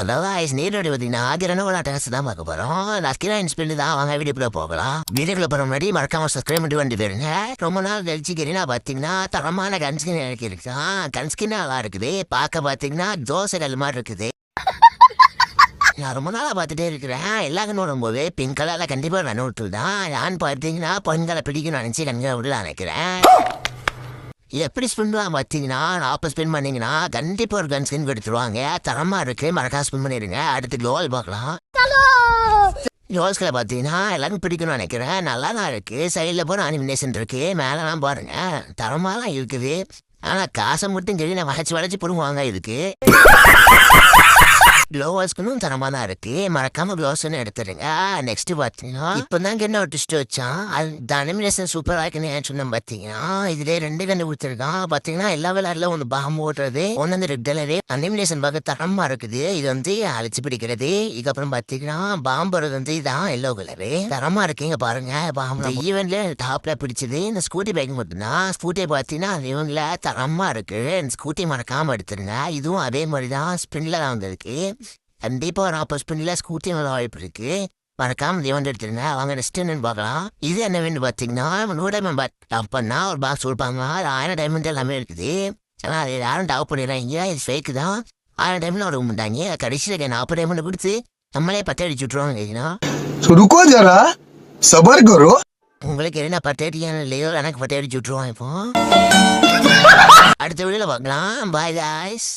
அதாவது நீரோட பார்த்தீங்கன்னா ஆகிரன ஒரு டேக்ஸ் தான் பார்க்க போகிறோம். லக்கிரா இன்ஸ்பெண்ட் தான் வாங்க வீடியோக்குள்ளே போகலாம். வீடியோக்குள்ளே போகிற முன்னாடி மறக்காம சப்ஸ்கிரைப் பண்ணி வந்து போயிருங்க. ரொம்ப நாள் கழிச்சுக்கிறீங்கன்னா பார்த்தீங்கன்னா தரமான கன்ஸ்கின் எனக்கு இருக்கான். கன்ஸ்கின் நல்லா இருக்குது. பார்க்க பார்த்தீங்கன்னா தோசைகள் மாதிரி இருக்குது. நான் ரொம்ப நாளாக பார்த்துட்டே இருக்கிறேன். எல்லா கண்ணோடும் போது பிங்க் கலரில் கண்டிப்பாக ரன் அவுட் தான். நான் பார்த்தீங்கன்னா பெண்களை பிடிக்கணும்னு நினச்சி கண்களை விட நினைக்கிறேன். எப்படி ஸ்பின் பண்ணலாம் பார்த்தீங்கன்னா 40 ஸ்பின் பண்ணிங்கன்னா கண்டிப்பாக ஒரு கன் ஸ்கின் எடுத்துருவாங்க. தரமாக இருக்குது. மறக்காம ஸ்பின் பண்ணிடுங்க. அடுத்து க்ளோவல் பார்க்கலாம். க்ளோஸ்களை பார்த்தீங்கன்னா எல்லாரும் பிடிக்கணும்னு நினைக்கிறேன். நல்லா தான் இருக்குது. சைடில் போகிற அனிமினேஷன் இருக்குது. மேலெலாம் பாருங்கள் தரமாலாம் இருக்குது. ஆனால் காசை மட்டும் கேள்வி நான் வளைச்சி போடுவாங்க இதுக்கு. க்ளோவர்ஸ்க்குன்னு தரமாக தான் இருக்கு. மறக்காம க்ளோவ்ஸ்ன்னு எடுத்துருங்க. நெக்ஸ்ட் பார்த்தீங்கன்னா இப்போ தான் என்ன ஒரு டிஸ்ட் வச்சான். அது அனிமினேஷன் சூப்பராக இருக்குன்னு சொன்னேன். பார்த்தீங்கன்னா இதுல 2 கண்டு கொடுத்துருக்கான். பார்த்தீங்கன்னா எல்லா விளையாடுல ஒன்று பாம்பு ஓட்டுறது, ஒன்று வந்து ரெட் கலரு. அனிமினேஷன் பார்க்க தரமா இருக்குது. இது வந்து அழிச்சு பிடிக்கிறது. இதுக்கப்புறம் பார்த்தீங்கன்னா பாம்பு வந்து இதான் எல்லோ கலரு. தரமா இருக்குங்க பாருங்க. பாம்பு ஈவெண்ட்ல டாப்ல பிடிச்சது இந்த ஸ்கூட்டி பைக் மட்டும்தான். ஸ்கூட்டி பார்த்தீங்கன்னா ஈவெண்ட்ல தரமா இருக்கு. இந்த ஸ்கூட்டி மறக்காம எடுத்துருங்க. இதுவும் அதே மாதிரி தான் ஸ்பின்ல தான் வந்திருக்கு. கண்டிப்பா ஒரு 40 ஸ்பின்ல ஸ்கூட்டி வர வாய்ப்பு இருக்கு. மறக்காம வந்து எடுத்துருங்க. அவங்க நெக்ஸ்ட் என்னன்னு பார்க்கலாம். இது என்ன வேணும் பார்த்தீங்கன்னா 100 டைமண்ட் டாப் பண்ணா ஒரு பாக்ஸ் கொடுப்பாங்க. 1000 டைமண்ட் எல்லாமே இருக்குது. ஆனால் அது யாரும் டாப் பண்ணிடுறாங்க. இது ஃபேக்கு தான். 1000 டைமண்ட் ஒரு மாட்டாங்க. கடைசியில் 40 டைமண்ட் கொடுத்து நம்மளே 10 அடிச்சு விட்ருவாங்க. உங்களுக்கு என்ன 10 அடிக்கான இல்லையோ எனக்கு 10 அடிச்சு விட்ருவான். இப்போ அடுத்த வீடியோல பார்க்கலாம். Bye guys.